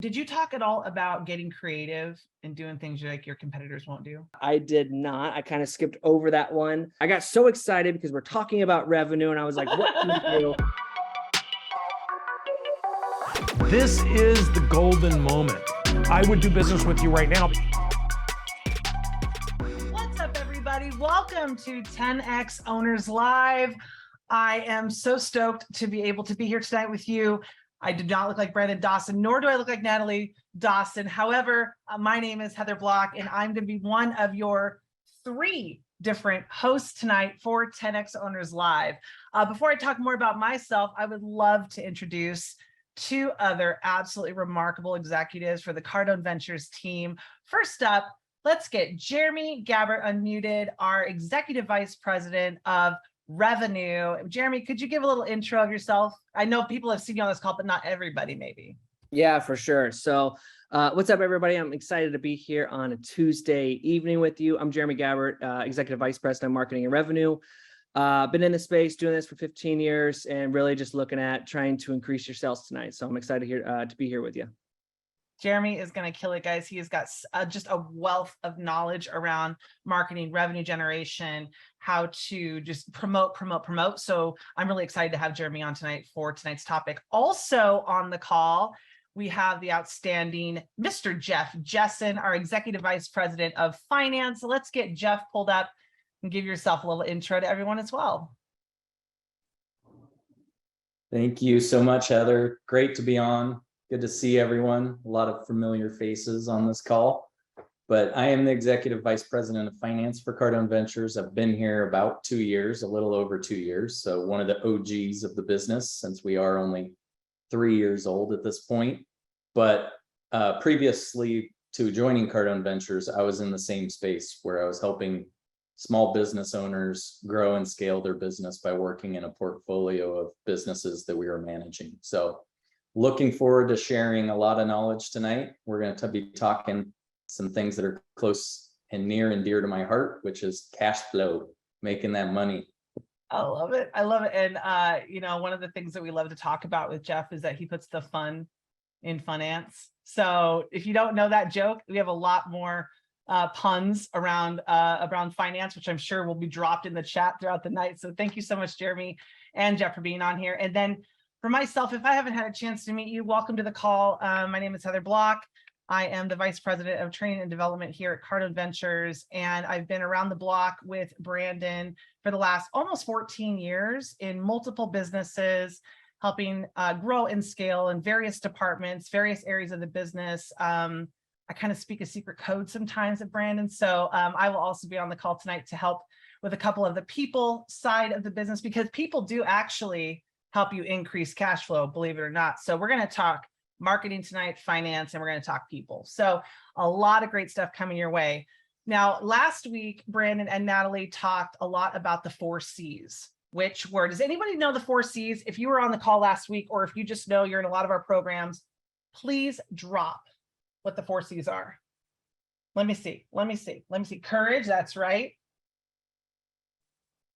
Did you talk at all about getting creative and doing things like your competitors won't do? I did not. I kind of skipped over that one. I got so excited because we're talking about revenue and I was like, what can we do? This is the golden moment. I would do business with you right now. What's up, everybody? Welcome to 10X Owners Live. I am so stoked to be able to be here tonight with you. I do not look like Brandon Dawson, nor do I look like Natalie Dawson. However, my name is Heather Block, and I'm going to be one of your 3 different hosts tonight for 10X Owners Live. Before I talk more about myself, I would love to introduce 2 other absolutely remarkable executives for the Cardone Ventures team. First up, let's get Jeremy Gabbert unmuted, our Executive Vice President of Revenue. Jeremy, could you give a little intro of yourself? I know people have seen you on this call, but not everybody maybe. Yeah, for sure. So what's up, everybody? I'm excited to be here on a Tuesday evening with you. I'm Jeremy Gabbert, Executive Vice President of Marketing and Revenue. Been in the space doing this for 15 years and really just looking at trying to increase your sales tonight. So I'm excited here to be here with you. Jeremy is going to kill it, guys. He has got just a wealth of knowledge around marketing, revenue generation, how to just promote. So I'm really excited to have Jeremy on tonight for tonight's topic. Also on the call, we have the outstanding Mr. Jeff Jessen, our Executive Vice President of Finance. So let's get Jeff pulled up and give yourself a little intro to everyone as well. Thank you so much, Heather. Great to be on. Good to see everyone. A lot of familiar faces on this call, but I am the Executive Vice President of Finance for Cardone Ventures. I've been here about 2 years, a little over 2 years. So one of the OGs of the business, since we are only 3 years old at this point. But previously to joining Cardone Ventures, I was in the same space where I was helping small business owners grow and scale their business by working in a portfolio of businesses that we were managing. So looking forward to sharing a lot of knowledge tonight. We're going to be talking some things that are close and near and dear to my heart, which is cash flow, making that money. I love it. I love it. And, one of the things that we love to talk about with Jeff is that he puts the fun in finance. So if you don't know that joke, we have a lot more puns around finance, which I'm sure will be dropped in the chat throughout the night. So thank you so much, Jeremy and Jeff, for being on here. And then for myself, if I haven't had a chance to meet you, welcome to the call. My name is Heather Block. I am the Vice President of Training and Development here at Cardone Ventures, and I've been around the block with Brandon for the last almost 14 years in multiple businesses, helping grow and scale in various departments, various areas of the business. I kind of speak a secret code sometimes at Brandon, so I will also be on the call tonight to help with a couple of the people side of the business, because people do actually help you increase cash flow, believe it or not. So we're going to talk marketing tonight, finance, and we're going to talk people. So a lot of great stuff coming your way. Now, last week, Brandon and Natalie talked a lot about the 4 C's. Which were, does anybody know the 4 C's? If you were on the call last week, or if you just know you're in a lot of our programs, please drop what the 4 C's are. Let me see. Courage, that's right.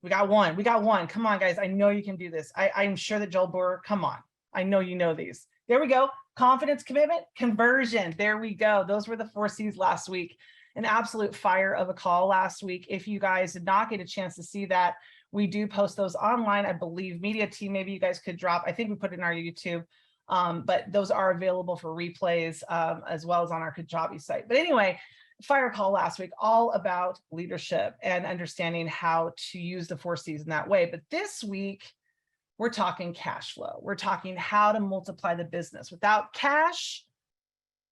We got one. Come on, guys. I know you can do this. I'm sure that Joel Boer, come on. I know you know these. There we go. Confidence, commitment, conversion. There we go. Those were the 4 C's last week. An absolute fire of a call last week. If you guys did not get a chance to see that, we do post those online. I believe media team, maybe you guys could drop. I think we put it in our YouTube, but those are available for replays as well as on our Kajabi site. But anyway, fire call last week, all about leadership and understanding how to use the 4 C's in that way. But this week, we're talking cash flow. We're talking how to multiply the business. Without cash,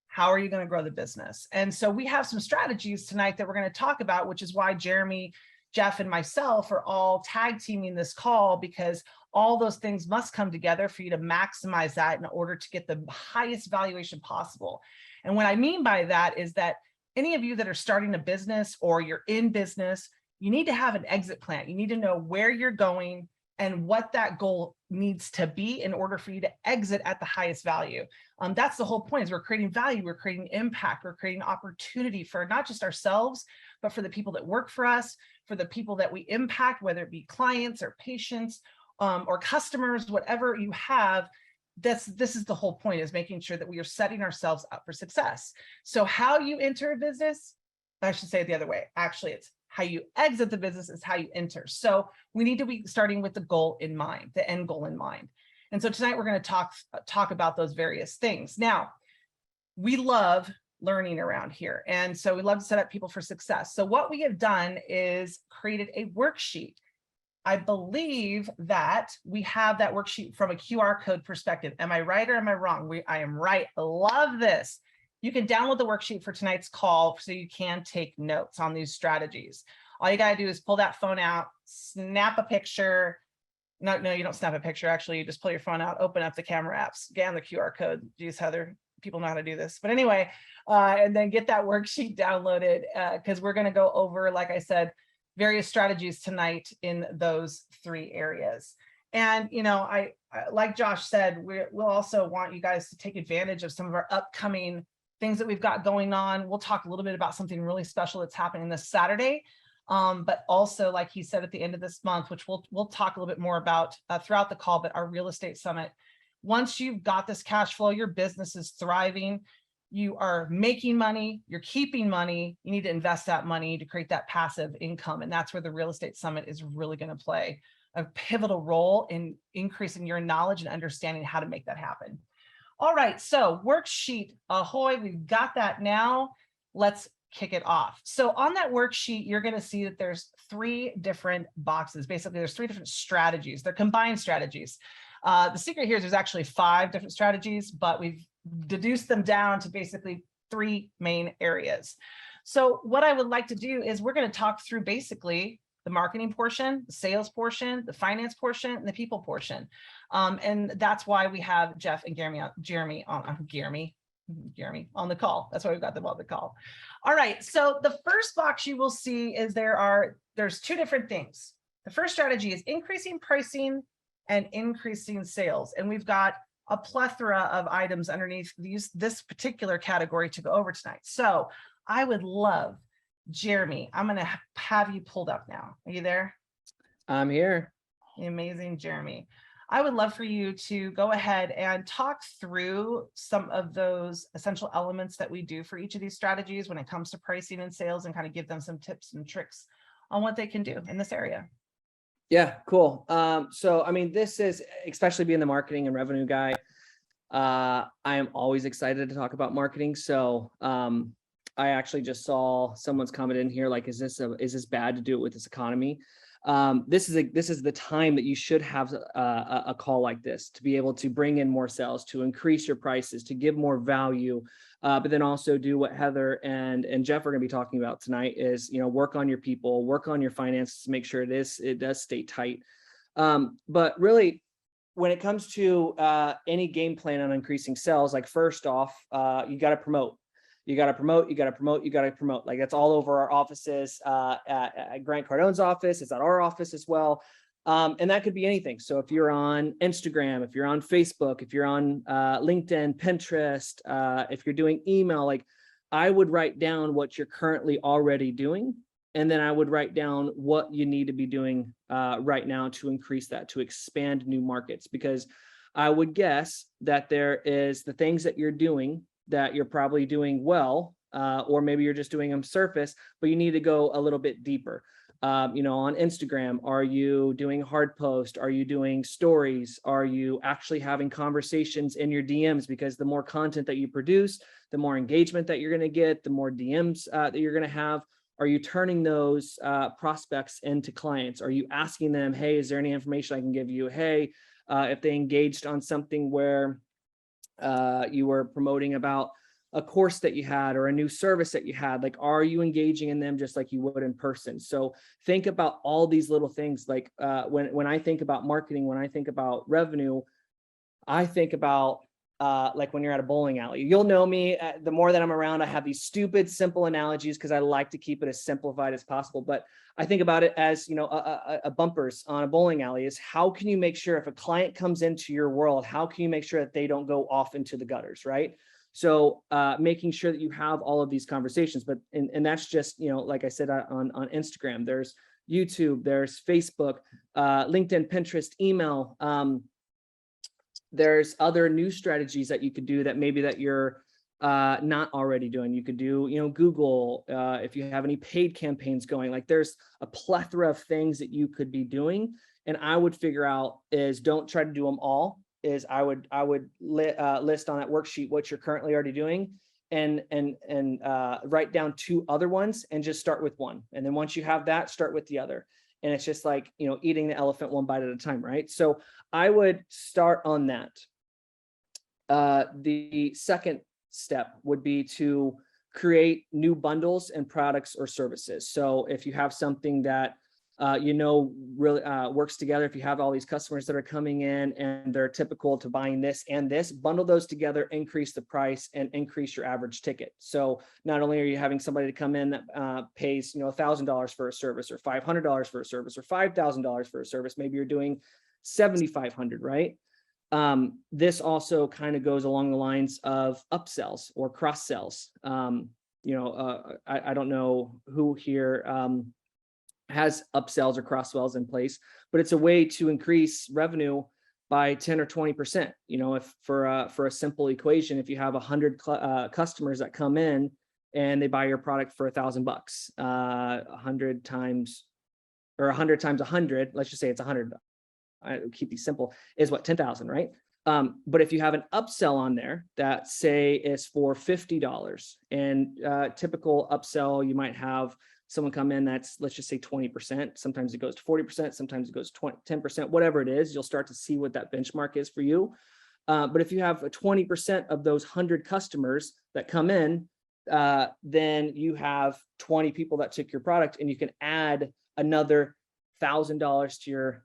how are you going to grow the business? And so we have some strategies tonight that we're going to talk about, which is why Jeremy, Jeff, and myself are all tag teaming this call, because all those things must come together for you to maximize that in order to get the highest valuation possible. And what I mean by that is that any of you that are starting a business or you're in business, you need to have an exit plan. You need to know where you're going and what that goal needs to be in order for you to exit at the highest value. That's the whole point, is we're creating value, we're creating impact, we're creating opportunity for not just ourselves, but for the people that work for us, for the people that we impact, whether it be clients or patients or customers, whatever you have. this is the whole point, is making sure that we are setting ourselves up for success. So how you enter a business, I should say it the other way. Actually, it's how you exit the business is how you enter. So we need to be starting with the goal in mind, the end goal in mind. And so tonight we're going to talk about those various things. Now, we love learning around here. And so we love to set up people for success. So what we have done is created a worksheet. I believe that we have that worksheet from a QR code perspective. Am I right or am I wrong? I am right. I love this. You can download the worksheet for tonight's call so you can take notes on these strategies. All you got to do is pull that phone out, snap a picture. No, you don't snap a picture. Actually, you just pull your phone out, open up the camera apps, scan the QR code. Geez, Heather, people know how to do this. But anyway, and then get that worksheet downloaded because we're going to go over, like I said, various strategies tonight in those 3 areas. And, you know, I like Josh said, we'll also want you guys to take advantage of some of our upcoming things that we've got going on. We'll talk a little bit about something really special that's happening this Saturday. But also, like he said, at the end of this month, which we'll talk a little bit more about throughout the call, but our real estate summit. Once you've got this cash flow, your business is thriving, you are making money, you're keeping money, you need to invest that money to create that passive income. And that's where the real estate summit is really going to play a pivotal role in increasing your knowledge and understanding how to make that happen. All right, so worksheet, ahoy, we've got that now. Let's kick it off. So on that worksheet, you're going to see that there's 3 different boxes. Basically, there's 3 different strategies. They're combined strategies. The secret here is there's actually 5 different strategies, but we've deduced them down to basically 3 main areas. So what I would like to do is we're going to talk through basically the marketing portion, the sales portion, the finance portion, and the people portion. And that's why we have Jeff and Jeremy on the call. That's why we've got them on the call. All right. So the first box you will see is there's 2 different things. The first strategy is increasing pricing and increasing sales. And we've got a plethora of items underneath this particular category to go over tonight. So I would love, Jeremy, I'm going to have you pulled up now. Are you there? I'm here. Amazing, Jeremy. I would love for you to go ahead and talk through some of those essential elements that we do for each of these strategies when it comes to pricing and sales, and kind of give them some tips and tricks on what they can do in this area. Yeah, cool. So, I mean, this is, especially being the marketing and revenue guy, I am always excited to talk about marketing. So, I actually just saw someone's comment in here, like, is this bad to do it with this economy? This is the time that you should have a call like this to be able to bring in more sales, to increase your prices, to give more value, but then also do what Heather and Jeff are going to be talking about tonight is, work on your people, work on your finances to make sure it does stay tight. But really, when it comes to any game plan on increasing sales, like first off, you got to promote. You got to promote, you got to promote, you got to promote. Like that's all over our offices, at Grant Cardone's office, it's at our office as well. And that could be anything. So if you're on Instagram, if you're on Facebook, if you're on LinkedIn, Pinterest, if you're doing email, like I would write down what you're currently already doing. And then I would write down what you need to be doing right now to increase that, to expand new markets. Because I would guess that there is the things that you're doing that you're probably doing well, or maybe you're just doing them surface, but you need to go a little bit deeper. On Instagram, are you doing hard post? Are you doing stories? Are you actually having conversations in your DMs? Because the more content that you produce, the more engagement that you're going to get, the more DMs that you're going to have. Are you turning those prospects into clients? Are you asking them, hey, is there any information I can give you? Hey, if they engaged on something where you were promoting about a course that you had or a new service that you had, like, are you engaging in them just like you would in person? So think about all these little things. Like when I think about marketing, when I think about revenue, I think about like when you're at a bowling alley. You'll know me, the more that I'm around, I have these stupid, simple analogies because I like to keep it as simplified as possible. But I think about it as, a bumpers on a bowling alley is how can you make sure if a client comes into your world, how can you make sure that they don't go off into the gutters, right? So making sure that you have all of these conversations, but and that's just, like I said, on Instagram, there's YouTube, there's Facebook, LinkedIn, Pinterest, email, There's other new strategies that you could do that maybe that you're not already doing. You could do, Google, if you have any paid campaigns going, like there's a plethora of things that you could be doing. And I would figure out is don't try to do them all. Is I would list on that worksheet what you're currently already doing, and write down 2 other ones and just start with one. And then once you have that, start with the other. And it's just like, eating the elephant one bite at a time, right? So I would start on that. The second step would be to create new bundles and products or services. So if you have something that really works together, if you have all these customers that are coming in and they're typical to buying this and this, bundle those together, increase the price and increase your average ticket. So not only are you having somebody to come in that pays $1,000 for a service, or $500 for a service, or $5,000 for a service, maybe you're doing $7,500, right? This also kind of goes along the lines of upsells or cross sells. I don't know who here has upsells or cross sells in place, but it's a way to increase revenue by 10 or 20%. If for a simple equation, if you have 100 customers that come in and they buy your product for $1,000, 100 times 100, let's just say it's 100. I keep these simple, is what, 10,000, right? But if you have an upsell on there that say is for $50, and typical upsell, you might have someone come in that's, let's just say 20%. Sometimes it goes to 40%, sometimes it goes to 10%, whatever it is, you'll start to see what that benchmark is for you. But if you have a 20% of those 100 customers that come in, then you have 20 people that took your product, and you can add another $1,000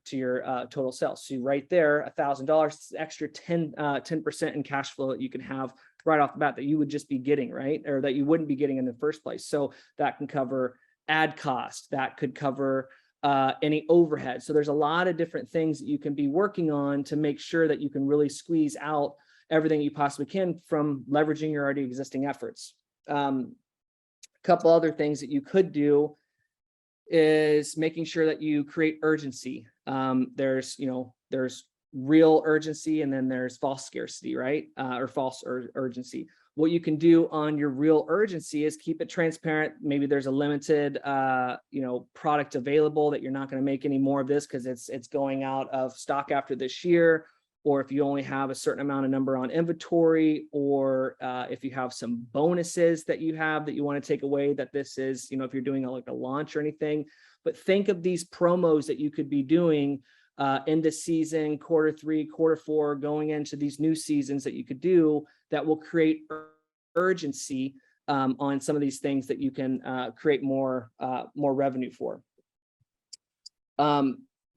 to your total sales. So right there, $1,000, extra 10% in cash flow that you can have right off the bat that you would just be getting, right? Or that you wouldn't be getting in the first place. So that can cover ad cost, that could cover any overhead. So there's a lot of different things that you can be working on to make sure that you can really squeeze out everything you possibly can from leveraging your already existing efforts. A couple other things that you could do is making sure that you create urgency. There's real urgency, and then there's false scarcity, right? Or false urgency. What you can do on your real urgency is keep it transparent. Maybe there's a limited, product available that you're not going to make any more of this because it's going out of stock after this year. Or if you only have a certain amount of number on inventory, or if you have some bonuses that you have that you want to take away, that this is, if you're doing like a launch or anything. But think of these promos that you could be doing into season, Q3, Q4, going into these new seasons that you could do that will create urgency on some of these things that you can create more revenue for.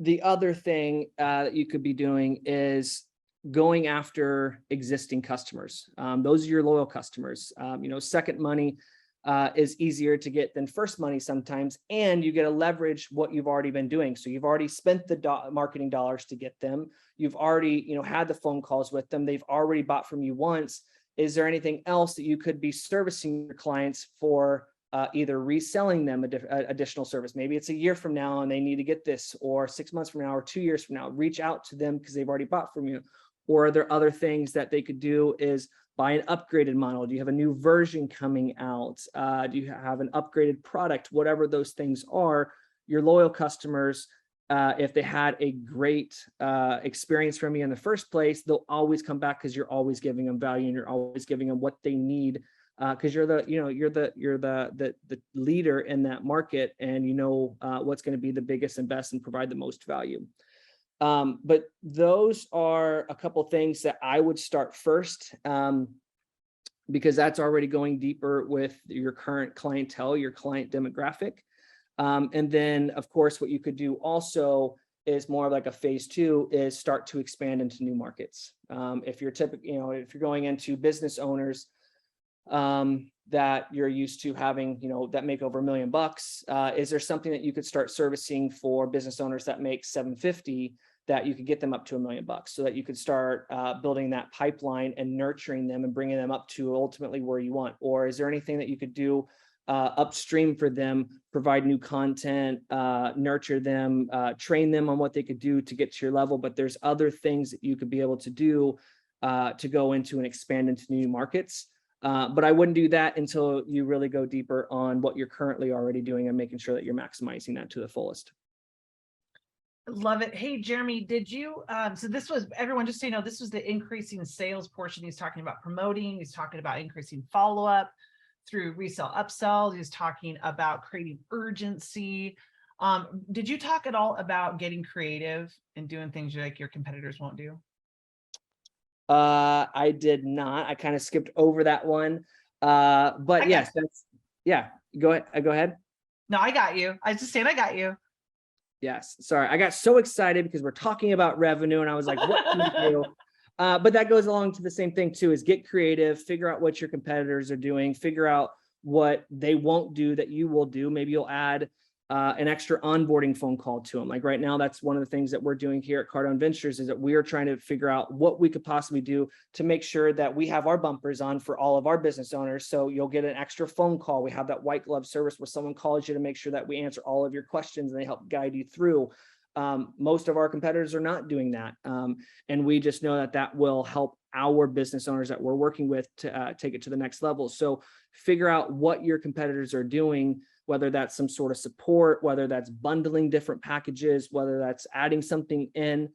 The other thing that you could be doing is going after existing customers. Those are your loyal customers. Second money is easier to get than first money sometimes, and you get to leverage what you've already been doing. So you've already spent the marketing dollars to get them. You've already, had the phone calls with them. They've already bought from you once. Is there anything else that you could be servicing your clients for? Either reselling them additional service. Maybe it's a year from now and they need to get this, or 6 months from now, or 2 years from now. Reach out to them because they've already bought from you. Or are there other things that they could do? Is buy an upgraded model? Do you have a new version coming out? Do you have an upgraded product? Whatever those things are, your loyal customers, if they had a great experience from you in the first place, they'll always come back because you're always giving them value and you're always giving them what they need. Because you're the leader in that market, and what's going to be the biggest and best and provide the most value. But those are a couple things that I would start first, because that's already going deeper with your current clientele, your client demographic. And then, of course, what you could do also is more of like a phase 2 is start to expand into new markets. If you're if you're going into business owners that you're used to having, that make over $1 million, is there something that you could start servicing for business owners that make $750 that you could get them up to $1 million, so that you could start building that pipeline and nurturing them and bringing them up to ultimately where you want? Or is there anything that you could do upstream for them, provide new content, nurture them, train them on what they could do to get to your level. But there's other things that you could be able to do to go into and expand into new markets. But I wouldn't do that until you really go deeper on what you're currently already doing and making sure that you're maximizing that to the fullest. Love it. Hey, Jeremy, did you, so this was, everyone, just so you know, this was the increasing sales portion. He's talking about promoting, he's talking about increasing follow-up through resell upsells, he's talking about creating urgency. Did you talk at all about getting creative and doing things like your competitors won't do? I did not. I kind of skipped over that one. But yes, that's, yeah, go ahead. Go ahead. No, I got you. I was just saying I got you. Yes. Sorry. I got so excited because we're talking about revenue and I was like, what can we do? But that goes along to the same thing too, is get creative, figure out what your competitors are doing, figure out what they won't do that you will do. Maybe you'll add an extra onboarding phone call to them. Like right now, that's one of the things that we're doing here at Cardone Ventures, is that we are trying to figure out what we could possibly do to make sure that we have our bumpers on for all of our business owners. So you'll get an extra phone call. We have that white glove service where someone calls you to make sure that we answer all of your questions and they help guide you through. Most of our competitors are not doing that. And we just know that that will help our business owners that we're working with to take it to the next level. So figure out what your competitors are doing, whether that's some sort of support, whether that's bundling different packages, whether that's adding something in.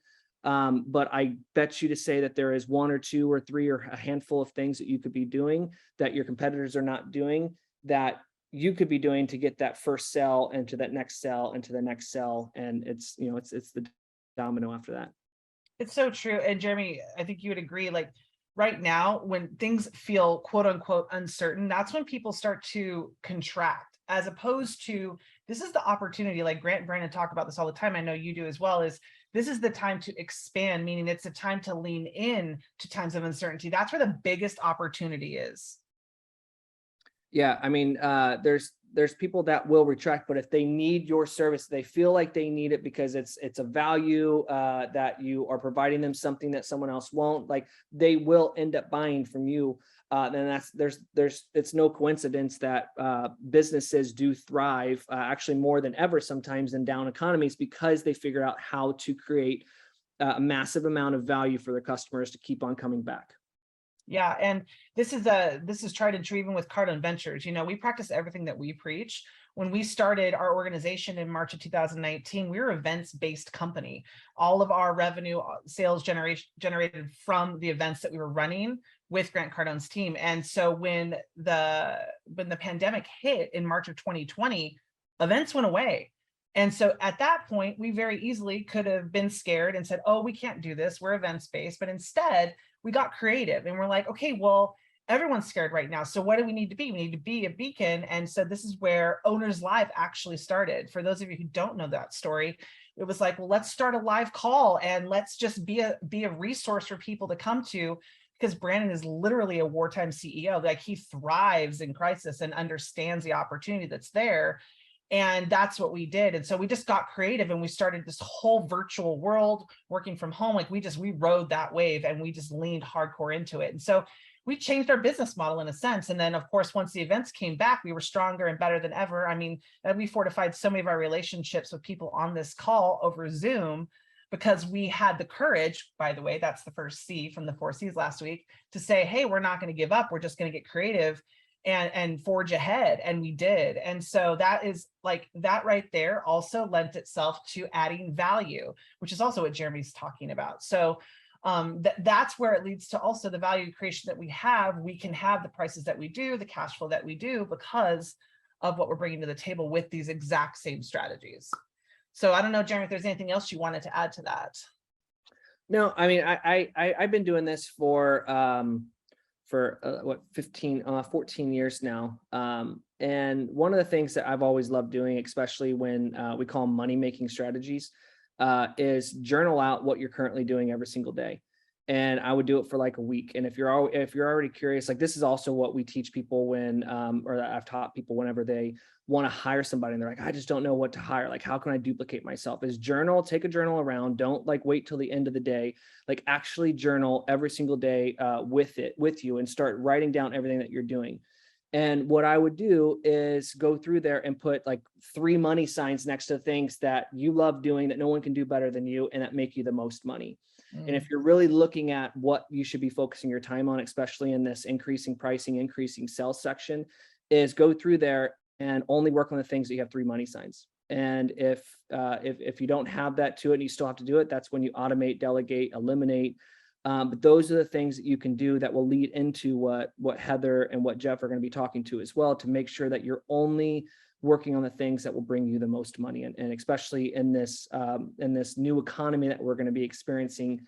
But I bet you to say that there is one or two or three or a handful of things that you could be doing that your competitors are not doing, that you could be doing to get that first sell into that next sell into the next sell. And it's, you know, it's the domino after that. It's so true. And Jeremy, I think you would agree, like right now, when things feel quote unquote uncertain, that's when people start to contract, as opposed to, this is the opportunity, like Grant and Brandon talk about this all the time. I know you do as well, is this is the time to expand, meaning it's a time to lean in to times of uncertainty. That's where the biggest opportunity is. Yeah, I mean, there's people that will retract, but if they need your service, they feel like they need it because it's a value that you are providing them, something that someone else won't, like they will end up buying from you. Then it's no coincidence that businesses do thrive actually more than ever sometimes in down economies, because they figure out how to create a massive amount of value for their customers to keep on coming back. Yeah, and this is tried and true even with Cardone Ventures. You know, we practice everything that we preach. When we started our organization in March of 2019, we were an events-based company. All of our revenue sales generated from the events that we were running with Grant Cardone's team. And so when the pandemic hit in March of 2020, events went away. And so at that point, we very easily could have been scared and said, oh, we can't do this, we're events-based. But instead, we got creative and we're like, okay, well, everyone's scared right now. So what do we need to be? We need to be a beacon. And so this is where Owners Live actually started. For those of you who don't know that story, it was like, well, let's start a live call and let's just be a resource for people to come to, because Brandon is literally a wartime CEO. Like he thrives in crisis and understands the opportunity that's there. And that's what we did. And so we just got creative and we started this whole virtual world working from home. Like we rode that wave and we just leaned hardcore into it. And so we changed our business model in a sense. And then of course, once the events came back, we were stronger and better than ever. I mean, we fortified so many of our relationships with people on this call over Zoom, because we had the courage, by the way, that's the first C from the 4 C's last week, to say, hey, we're not going to give up. We're just going to get creative and forge ahead. And we did. And so that is like, that right there also lent itself to adding value, which is also what Jeremy's talking about. So that's where it leads to also the value creation that we have. We can have the prices that we do, the cash flow that we do, because of what we're bringing to the table with these exact same strategies. So I don't know, Jeremy, if there's anything else you wanted to add to that. No, I mean, I've been doing this for what, 14 years now. And one of the things that I've always loved doing, especially when we call them money-making strategies, is journal out what you're currently doing every single day. And I would do it for like a week. And if you're already curious, like this is also what we teach people when, or I've taught people whenever they want to hire somebody and they're like, I just don't know what to hire. Like, how can I duplicate myself? Is journal, take a journal around. Don't like wait till the end of the day, like actually journal every single day with you and start writing down everything that you're doing. And what I would do is go through there and put like 3 money signs next to things that you love doing that no one can do better than you and that make you the most money. And if you're really looking at what you should be focusing your time on, especially in this increasing pricing, increasing sales section, is go through there and only work on the things that you have 3 money signs. And if you don't have that to it and you still have to do it, that's when you automate, delegate, eliminate. But those are the things that you can do that will lead into what Heather and what Jeff are going to be talking to as well, to make sure that you're only working on the things that will bring you the most money. And especially in this new economy that we're going to be experiencing,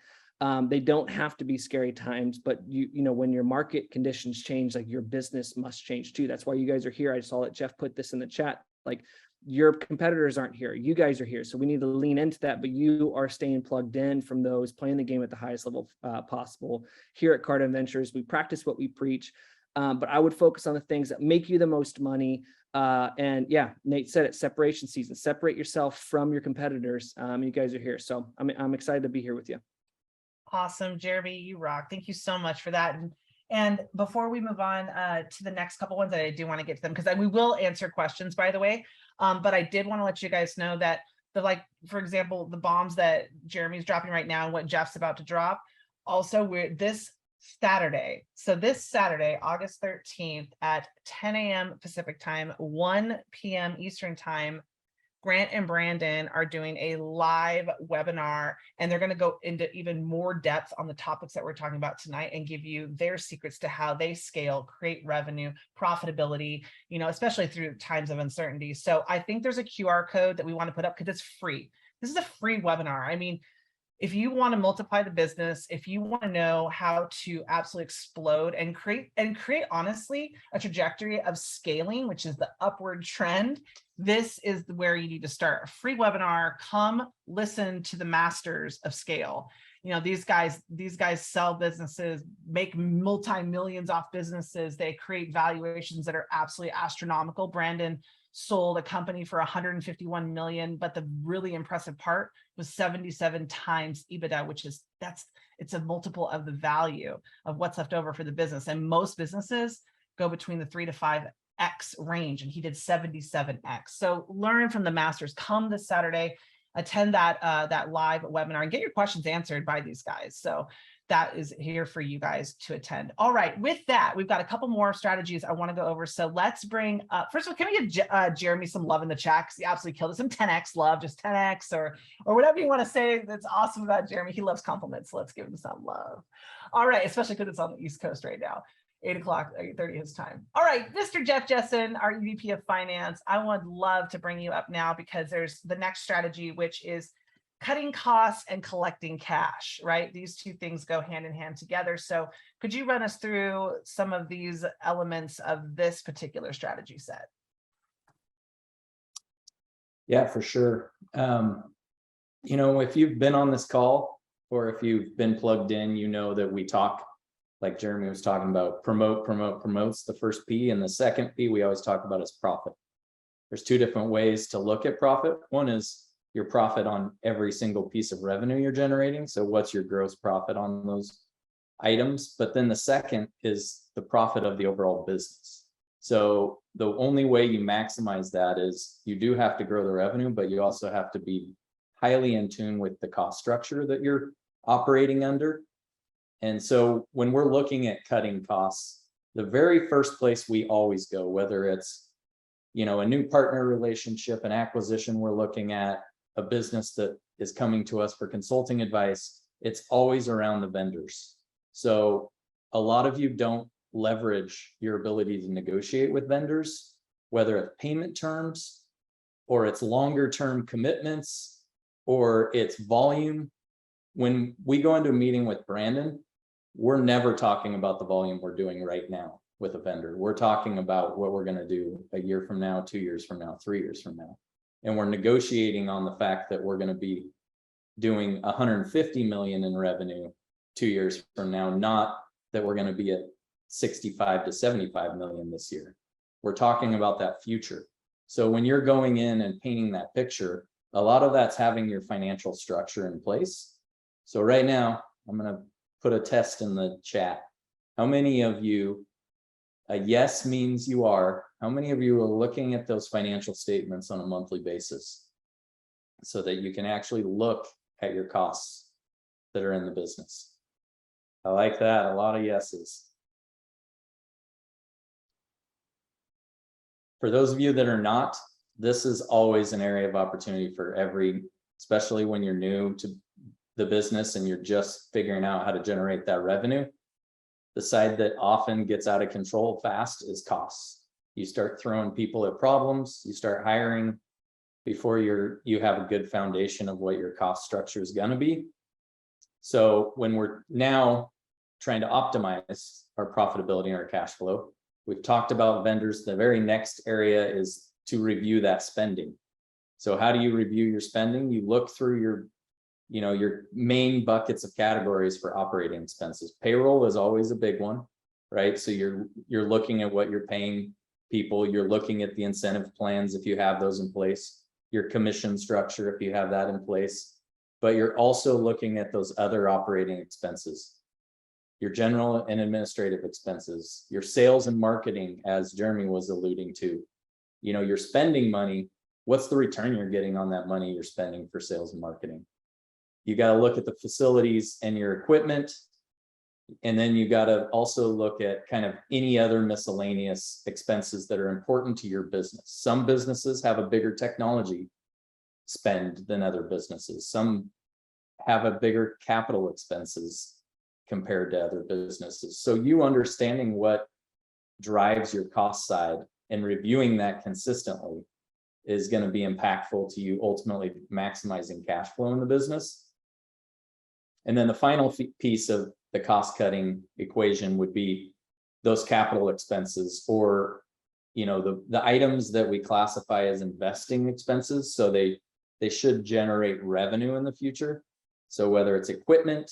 they don't have to be scary times, but you know, when your market conditions change, like your business must change too. That's why you guys are here. I saw that Jeff put this in the chat, like your competitors aren't here, you guys are here. So we need to lean into that, but you are staying plugged in from those playing the game at the highest level possible. Here at Cardone Ventures, we practice what we preach, but I would focus on the things that make you the most money. And yeah, Nate said it, separation season, separate yourself from your competitors. You guys are here. So I'm excited to be here with you. Awesome, Jeremy, you rock. Thank you so much for that. And before we move on to the next couple ones, I do want to get to them because we will answer questions, by the way. But I did want to let you guys know that for example, the bombs that Jeremy's dropping right now and what Jeff's about to drop. Also, this Saturday, August 13th at 10 a.m. Pacific time, 1 p.m. Eastern time, Grant and Brandon are doing a live webinar, and they're going to go into even more depth on the topics that we're talking about tonight and give you their secrets to how they scale, create revenue, profitability, you know, especially through times of uncertainty. So I think there's a QR code that we want to put up because it's free. This is a free webinar. I mean, if you want to multiply the business, if you want to know how to absolutely explode and create honestly a trajectory of scaling, which is the upward trend, this is where you need to start. A free webinar. Come listen to the masters of scale. You know, these guys sell businesses, make multi-millions off businesses. They create valuations that are absolutely astronomical. Brandon sold a company for 151 million, but the really impressive part was 77 times EBITDA, which is it's a multiple of the value of what's left over for the business. And most businesses go between the 3 to 5x range, and he did 77x. So learn from the masters. Come this Saturday, attend that live webinar and get your questions answered by these guys. So that is here for you guys to attend. All right, with that, we've got a couple more strategies I want to go over. So let's bring up, first of all, can we give Jeremy some love in the chat? Because he absolutely killed it. Some 10x love, just 10x or whatever you want to say that's awesome about Jeremy. He loves compliments, so let's give him some love. All right, especially because it's on the East Coast right now. 8 o'clock, 8:30 his time. All right, Mr. Jeff Jessen, our EVP of Finance, I would love to bring you up now because there's the next strategy, which is cutting costs and collecting cash, right? These two things go hand in hand together. So could you run us through some of these elements of this particular strategy set? Yeah, for sure. You know, if you've been on this call or if you've been plugged in, you know that we talk, like Jeremy was talking about, promotes the first P, and the second P we always talk about is profit. There's two different ways to look at profit. One is your profit on every single piece of revenue you're generating. So what's your gross profit on those items? But then the second is the profit of the overall business. So the only way you maximize that is you do have to grow the revenue, but you also have to be highly in tune with the cost structure that you're operating under. And so when we're looking at cutting costs, the very first place we always go, whether it's, you know, a new partner relationship, an acquisition we're looking at, a business that is coming to us for consulting advice, it's always around the vendors. So a lot of you don't leverage your ability to negotiate with vendors, whether it's payment terms or it's longer term commitments or it's volume. When we go into a meeting with Brandon, we're never talking about the volume we're doing right now with a vendor. We're talking about what we're going to do a year from now, 2 years from now, 3 years from now. And we're negotiating on the fact that we're going to be doing 150 million in revenue 2 years from now, not that we're going to be at 65 to 75 million this year. We're talking about that future. So when you're going in and painting that picture, a lot of that's having your financial structure in place. So right now, I'm going to put a test in the chat. How many of you A yes means you are. How many of you are looking at those financial statements on a monthly basis so that you can actually look at your costs that are in the business? I like that. A lot of yeses. For those of you that are not, this is always an area of opportunity for especially when you're new to the business and you're just figuring out how to generate that revenue. The side that often gets out of control fast is costs. You start throwing people at problems, you start hiring before you have a good foundation of what your cost structure is going to be. So when we're now trying to optimize our profitability and our cash flow, we've talked about vendors. The very next area is to review that spending. So how do you review your spending? You look through your main buckets of categories for operating expenses. Payroll is always a big one, right? So you're looking at what you're paying people. You're looking at the incentive plans if you have those in place, your commission structure if you have that in place, but you're also looking at those other operating expenses, your general and administrative expenses, your sales and marketing, as Jeremy was alluding to. You're spending money. What's the return you're getting on that money you're spending for sales and marketing? You got to look at the facilities and your equipment. And then you got to also look at kind of any other miscellaneous expenses that are important to your business. Some businesses have a bigger technology spend than other businesses. Some have a bigger capital expenses compared to other businesses. So you understanding what drives your cost side and reviewing that consistently is going to be impactful to you ultimately maximizing cash flow in the business. And then the final piece of the cost cutting equation would be those capital expenses, or the items that we classify as investing expenses. So they should generate revenue in the future. So whether it's equipment,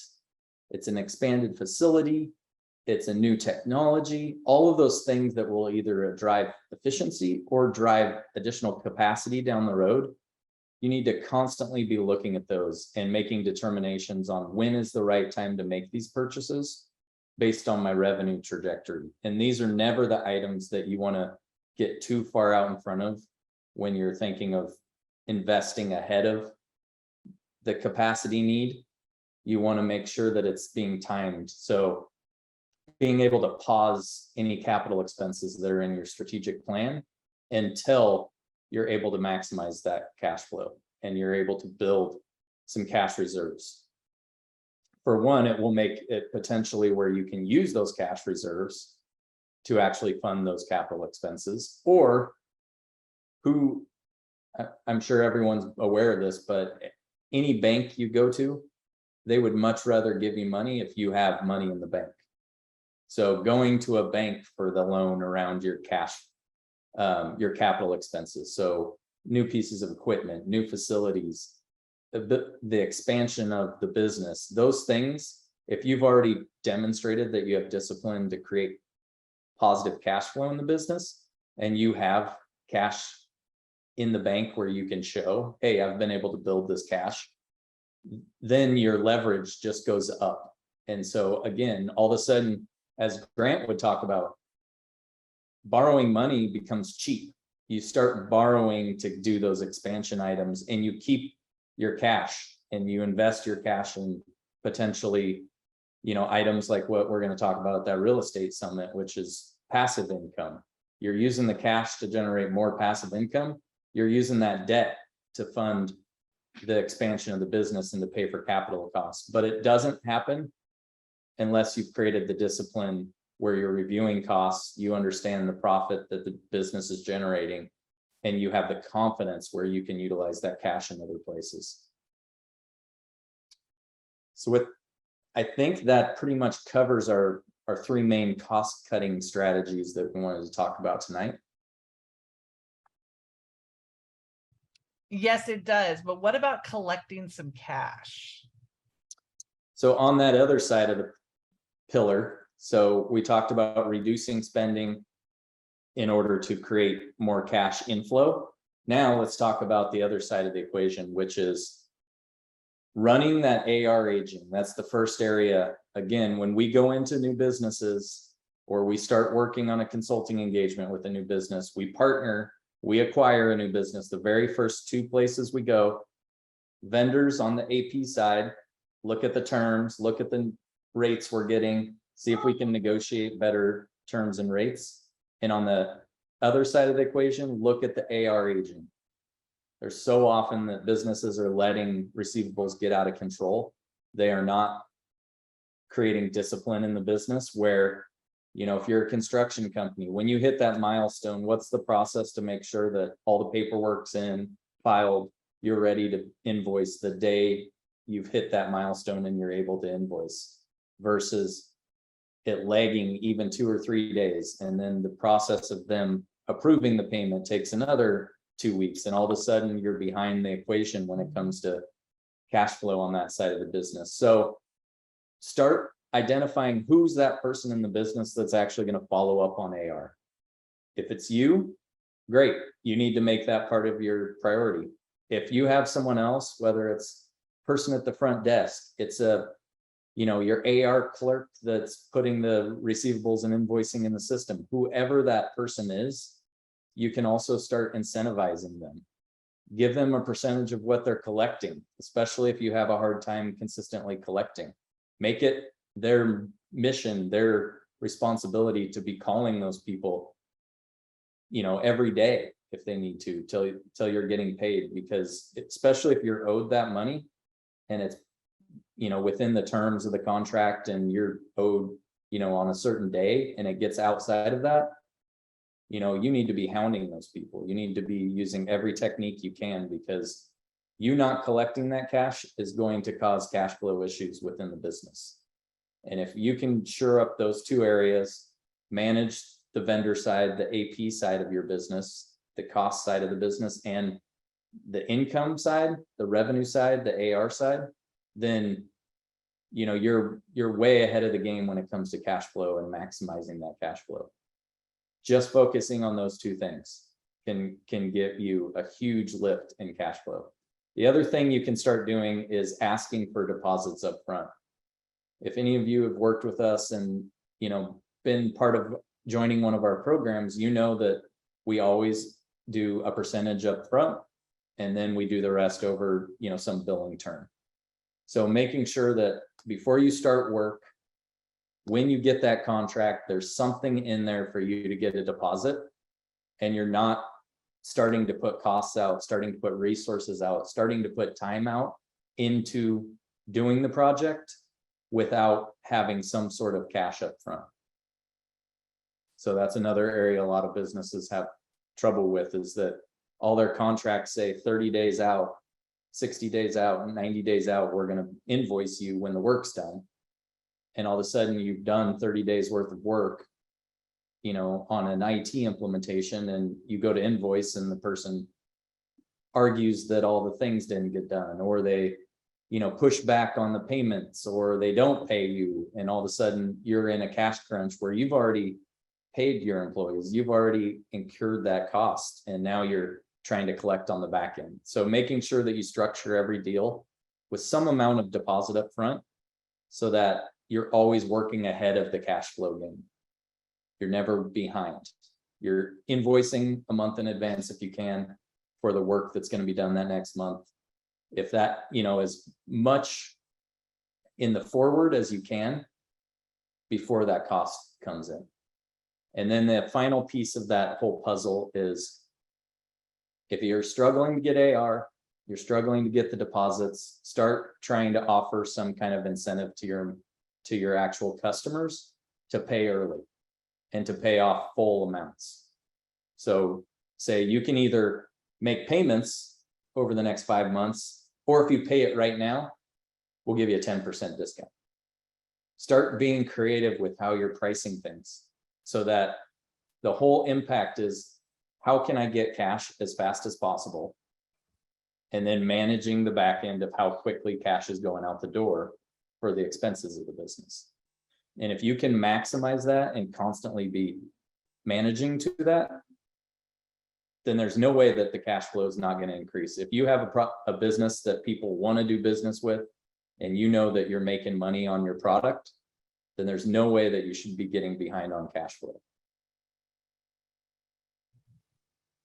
it's an expanded facility, it's a new technology, all of those things that will either drive efficiency or drive additional capacity down the road. You need to constantly be looking at those and making determinations on when is the right time to make these purchases based on my revenue trajectory. And these are never the items that you want to get too far out in front of when you're thinking of investing ahead of the capacity need. You want to make sure that it's being timed. So being able to pause any capital expenses that are in your strategic plan until you're able to maximize that cash flow and you're able to build some cash reserves. For one, it will make it potentially where you can use those cash reserves to actually fund those capital expenses, or I'm sure everyone's aware of this, but any bank you go to, they would much rather give you money if you have money in the bank. So going to a bank for the loan around your cash, your capital expenses. So new pieces of equipment, new facilities, the expansion of the business, those things, if you've already demonstrated that you have discipline to create positive cash flow in the business and you have cash in the bank where you can show, hey, I've been able to build this cash, then your leverage just goes up. And so again, all of a sudden, as Grant would talk about, borrowing money becomes cheap. You start borrowing to do those expansion items and you keep your cash and you invest your cash in potentially, items like what we're going to talk about at that real estate summit, which is passive income. You're using the cash to generate more passive income. You're using that debt to fund the expansion of the business and to pay for capital costs. But it doesn't happen unless you've created the discipline where you're reviewing costs, you understand the profit that the business is generating, and you have the confidence where you can utilize that cash in other places. So I think that pretty much covers our three main cost cutting strategies that we wanted to talk about tonight. Yes, it does. But what about collecting some cash? So on that other side of the pillar, so we talked about reducing spending in order to create more cash inflow. Now let's talk about the other side of the equation, which is running that AR aging. That's the first area. Again, when we go into new businesses, or we start working on a consulting engagement with a new business, we partner, we acquire a new business, the very first two places we go, vendors on the AP side, look at the terms, look at the rates we're getting, see if we can negotiate better terms and rates. And on the other side of the equation, look at the AR aging. There's so often that businesses are letting receivables get out of control. They are not creating discipline in the business where, you know, if you're a construction company, when you hit that milestone, what's the process to make sure that all the paperwork's in, filed, you're ready to invoice the day you've hit that milestone and you're able to invoice, versus it lagging even 2 or 3 days. And then the process of them approving the payment takes another 2 weeks. And all of a sudden you're behind the equation when it comes to cash flow on that side of the business. So start identifying who's that person in the business that's actually going to follow up on AR. If it's you, great. You need to make that part of your priority. If you have someone else, whether it's person at the front desk, it's a, you know, your AR clerk that's putting the receivables and invoicing in the system, whoever that person is, you can also start incentivizing them. Give them a percentage of what they're collecting, especially if you have a hard time consistently collecting. Make it their mission, their responsibility to be calling those people, you know, every day if they need to, till you're getting paid. Because especially if you're owed that money and it's, you know, within the terms of the contract and you're owed, you know, on a certain day and it gets outside of that, you know, you need to be hounding those people. You need to be using every technique you can, because you not collecting that cash is going to cause cash flow issues within the business. And if you can shore up those two areas, manage the vendor side, the AP side of your business, the cost side of the business, and the income side, the revenue side, the AR side, then, you know, you're way ahead of the game when it comes to cash flow and maximizing that cash flow. Just focusing on those two things can get you a huge lift in cash flow. The other thing you can start doing is asking for deposits up front. If any of you have worked with us and, you know, been part of joining one of our programs, you know that we always do a percentage up front and then we do the rest over, you know, some billing term. So making sure that before you start work, when you get that contract, there's something in there for you to get a deposit, and you're not starting to put costs out, starting to put resources out, starting to put time out into doing the project without having some sort of cash up front. So that's another area a lot of businesses have trouble with, is that all their contracts say 30 days out, 60 days out, 90 days out, we're going to invoice you when the work's done. And all of a sudden you've done 30 days worth of work, you know, on an IT implementation, and you go to invoice and the person argues that all the things didn't get done, or they, you know, push back on the payments, or they don't pay you. And all of a sudden you're in a cash crunch where you've already paid your employees, you've already incurred that cost, and now you're trying to collect on the back end. So making sure that you structure every deal with some amount of deposit up front, so that you're always working ahead of the cash flow game. You're never behind. You're invoicing a month in advance if you can for the work that's going to be done that next month. If that, you know, as much in the forward as you can before that cost comes in. And then the final piece of that whole puzzle is, if you're struggling to get AR, you're struggling to get the deposits, start trying to offer some kind of incentive to your actual customers to pay early and to pay off full amounts. So say you can either make payments over the next 5 months, or if you pay it right now, we'll give you a 10% discount. Start being creative with how you're pricing things, so that the whole impact is, how can I get cash as fast as possible? And then managing the back end of how quickly cash is going out the door for the expenses of the business. And if you can maximize that and constantly be managing to that, then there's no way that the cash flow is not going to increase. If you have a business that people want to do business with, and you know that you're making money on your product, then there's no way that you should be getting behind on cash flow.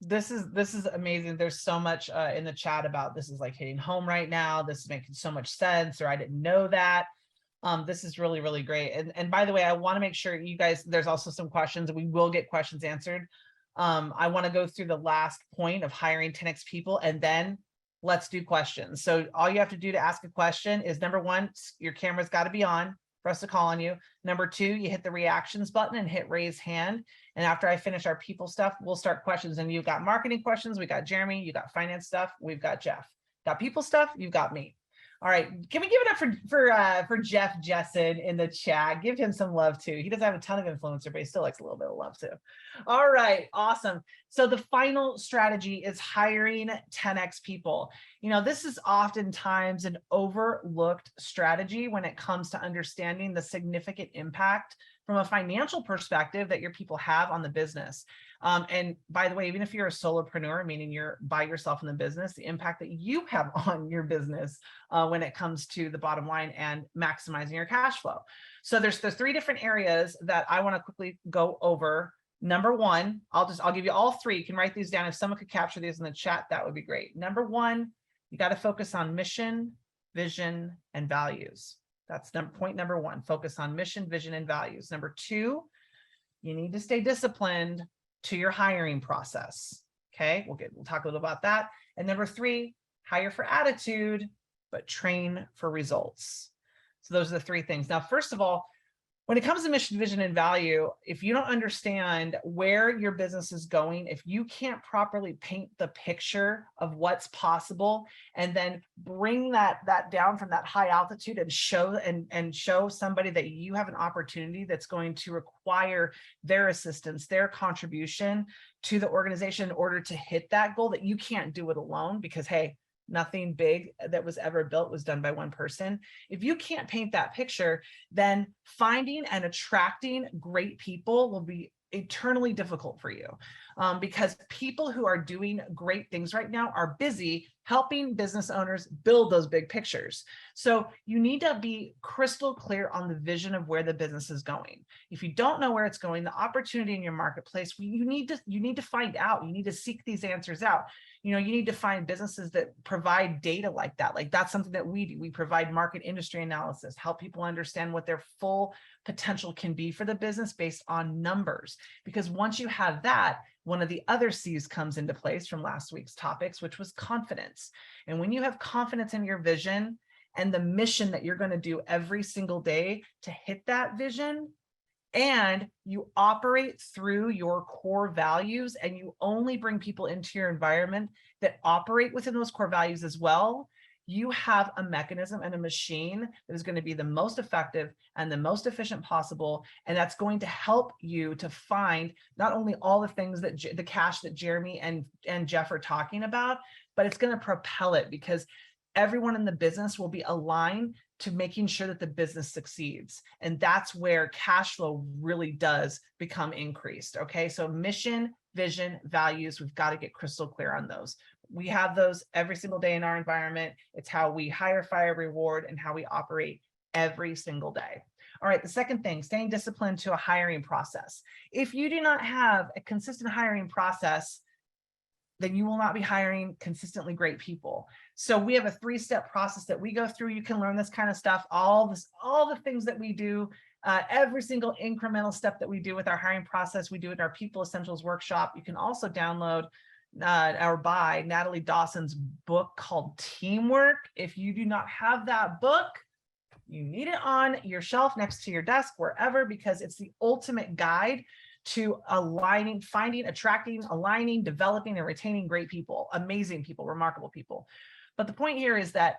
This is amazing. There's so much in the chat about this is like hitting home right now. This is making so much sense, or I didn't know that. This is really, really great. And by the way, I want to make sure you guys, there's also some questions, and we will get questions answered. I want to go through the last point of hiring 10x people, and then let's do questions. So all you have to do to ask a question is, number one, your camera's got to be on for us to call on you. Number two, you hit the reactions button and hit raise hand. And after I finish our people stuff, we'll start questions. And you've got marketing questions. We got Jeremy, you got finance stuff. We've got Jeff. Got people stuff. You've got me. All right, can we give it up for Jeff Jessen in the chat? Give him some love too. He doesn't have a ton of influencer, but he still likes a little bit of love too. All right, awesome. So the final strategy is hiring 10x people. You know, this is oftentimes an overlooked strategy when it comes to understanding the significant impact from a financial perspective that your people have on the business. And by the way, even if you're a solopreneur, meaning you're by yourself in the business, the impact that you have on your business when it comes to the bottom line and maximizing your cash flow. So there's 3 different areas that I want to quickly go over. Number one, I'll give you all 3. You can write these down. If someone could capture these in the chat, that would be great. Number one, you got to focus on mission, vision, and values. That's point number 1, focus on mission, vision, and values. Number 2, you need to stay disciplined to your hiring process. Okay, we'll talk a little about that. And number 3, hire for attitude, but train for results. So those are the 3 things. Now, first of all, when it comes to mission, vision, and value, if you don't understand where your business is going, if you can't properly paint the picture of what's possible and then bring that down from that high altitude and show somebody that you have an opportunity that's going to require their assistance, their contribution to the organization in order to hit that goal, that you can't do it alone because, hey, nothing big that was ever built was done by one person. If you can't paint that picture, then finding and attracting great people will be eternally difficult for you, because people who are doing great things right now are busy helping business owners build those big pictures. So you need to be crystal clear on the vision of where the business is going. If you don't know where it's going, the opportunity in your marketplace, you need to find out. You need to seek these answers out. You know, you need to find businesses that provide data like that. Like that's something that we do. We provide market industry analysis, help people understand what their full potential can be for the business based on numbers. Because once you have that, one of the other C's comes into place from last week's topics, which was confidence. And when you have confidence in your vision and the mission that you're going to do every single day to hit that vision, and you operate through your core values, and you only bring people into your environment that operate within those core values as well, you have a mechanism and a machine that is going to be the most effective and the most efficient possible. And that's going to help you to find not only all the things that the cash that Jeremy and Jeff are talking about, but it's going to propel it, because everyone in the business will be aligned to making sure that the business succeeds. And that's where cash flow really does become increased. Okay, so mission, vision, values, we've got to get crystal clear on those. We have those every single day in our environment. It's how we hire, fire, reward, and how we operate every single day. All right, the second thing, staying disciplined to a hiring process. If you do not have a consistent hiring process, then you will not be hiring consistently great people. So we have a 3-step process that we go through. You can learn this kind of stuff, all the things that we do, every single incremental step that we do with our hiring process, we do in our People Essentials workshop. You can also download or buy Natalie Dawson's book called Teamwork. If you do not have that book, you need it on your shelf next to your desk, wherever, because it's the ultimate guide to aligning, finding, attracting, aligning, developing, and retaining great people, amazing people, remarkable people. But the point here is that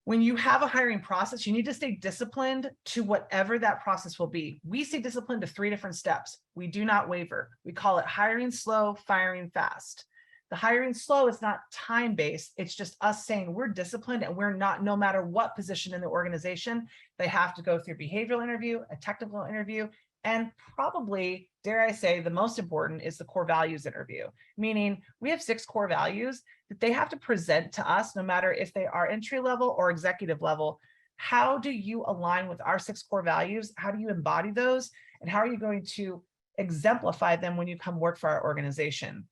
when you have a hiring process, you need to stay disciplined to whatever that process will be. We stay disciplined to 3 different steps. We do not waver. We call it hiring slow, firing fast. The hiring slow is not time-based. It's just us saying we're disciplined, and we're not, no matter what position in the organization, they have to go through behavioral interview, a technical interview, and probably, dare I say, the most important is the core values interview, meaning we have 6 core values that they have to present to us, no matter if they are entry level or executive level. how do you align with our 6 core values? How do you embody those? And how are you going to exemplify them when you come work for our organization?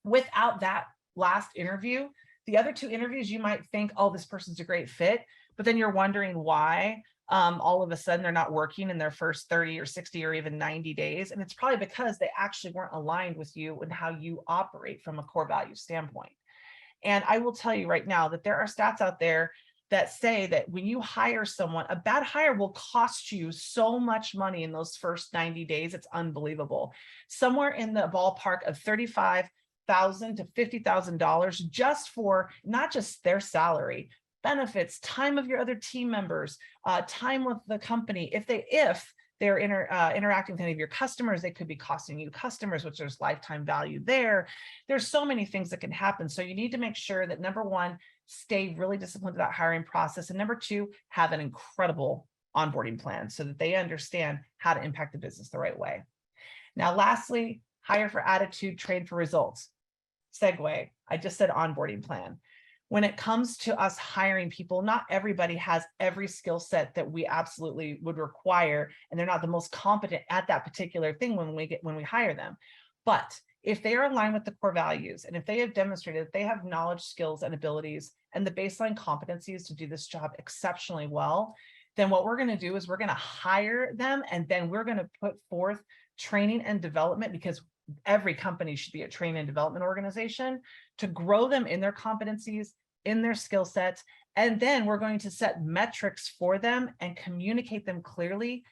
Without that last interview, the other 2 interviews, you might think, oh, this person's a great fit, but then you're wondering why all of a sudden they're not working in their first 30 or 60 or even 90 days. And it's probably because they actually weren't aligned with you and how you operate from a core value standpoint. And I will tell you right now that there are stats out there that say that when you hire someone, a bad hire will cost you so much money in those first 90 days. It's unbelievable. Somewhere in the ballpark of $35,000 to $50,000 just for not just their salary, benefits, time of your other team members, time with the company. If they're interacting with any of your customers, they could be costing you customers, which there's lifetime value there. There's so many things that can happen. So you need to make sure that, number one, stay really disciplined with that hiring process. And number 2, have an incredible onboarding plan so that they understand how to impact the business the right way. Now, lastly, hire for attitude, train for results. Segue, I just said onboarding plan. When it comes to us hiring people, not everybody has every skill set that we absolutely would require, and they're not the most competent at that particular thing when we hire them. But if they are aligned with the core values, and if they have demonstrated that they have knowledge, skills, and abilities, and the baseline competencies to do this job exceptionally well, then what we're going to do is we're going to hire them, and then we're going to put forth training and development, because every company should be a training and development organization, to grow them in their competencies, in their skill sets. And then we're going to set metrics for them and communicate them clearly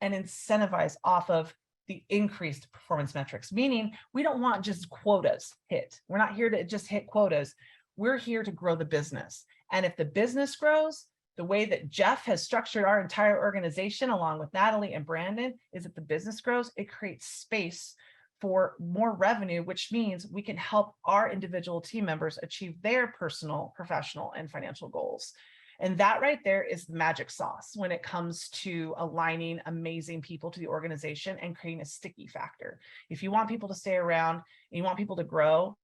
and incentivize off of the increased performance metrics. Meaning, we don't want just quotas hit. We're not here to just hit quotas. We're here to grow the business. And if the business grows, the way that Jeff has structured our entire organization, along with Natalie and Brandon, is that the business grows, it creates space for more revenue, which means we can help our individual team members achieve their personal, professional, and financial goals. And that right there is the magic sauce when it comes to aligning amazing people to the organization and creating a sticky factor. If you want people to stay around and you want people to grow,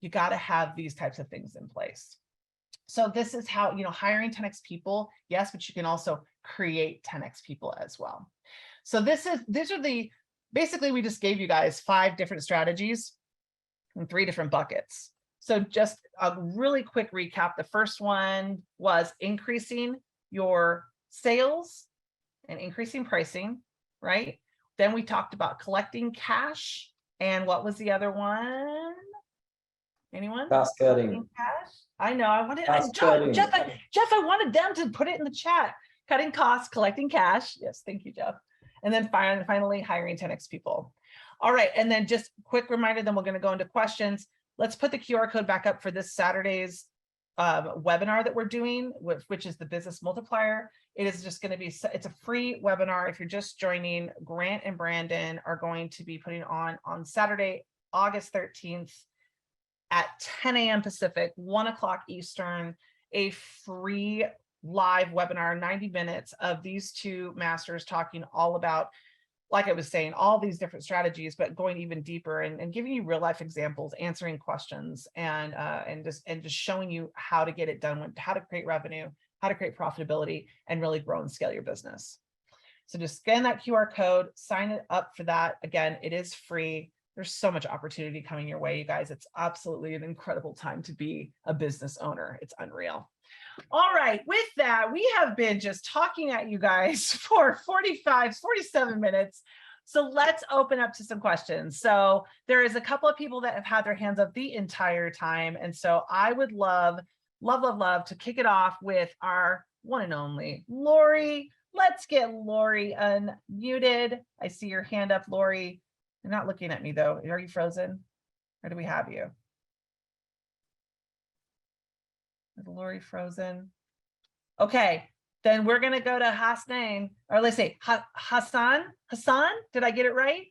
you got to have these types of things in place. So this is how, hiring 10x people, yes, but you can also create 10x people as well. So basically, we just gave you guys 5 different strategies and 3 different buckets. So just a really quick recap. The first one was increasing your sales and increasing pricing, right? Then we talked about collecting cash. And what was the other one? Anyone? Cost cutting. Cash? I know. I wanted Jeff, I wanted them to put it in the chat. Cutting costs, collecting cash. Yes, thank you, Jeff. And then finally, hiring 10x people. All right, and then just quick reminder, then we're going to go into questions. Let's put the QR code back up for this Saturday's webinar that we're doing, which is the Business Multiplier. It is just going to be, it's a free webinar. If you're just joining, Grant and Brandon are going to be putting on Saturday, August 13th at 10 a.m. Pacific, 1 o'clock Eastern, a free live webinar, 90 minutes of these 2 masters talking all about, like I was saying, all these different strategies, but going even deeper and giving you real life examples, answering questions, and just showing you how to get it done, how to create revenue, how to create profitability, and really grow and scale your business. So just scan that QR code, sign it up for that. Again, it is free. There's so much opportunity coming your way, you guys. It's absolutely an incredible time to be a business owner. It's unreal. All right, with that, we have been just talking at you guys for 47 minutes. So let's open up to some questions. So there is a couple of people that have had their hands up the entire time. And so I would love to kick it off with our one and only Lori. Let's get Lori unmuted. I see your hand up, Lori. You're not looking at me though. Are you frozen? Or do we have you? Is Lori frozen? Okay, then we're gonna go to Hassan, or let's say Hassan. Hassan, did I get it right?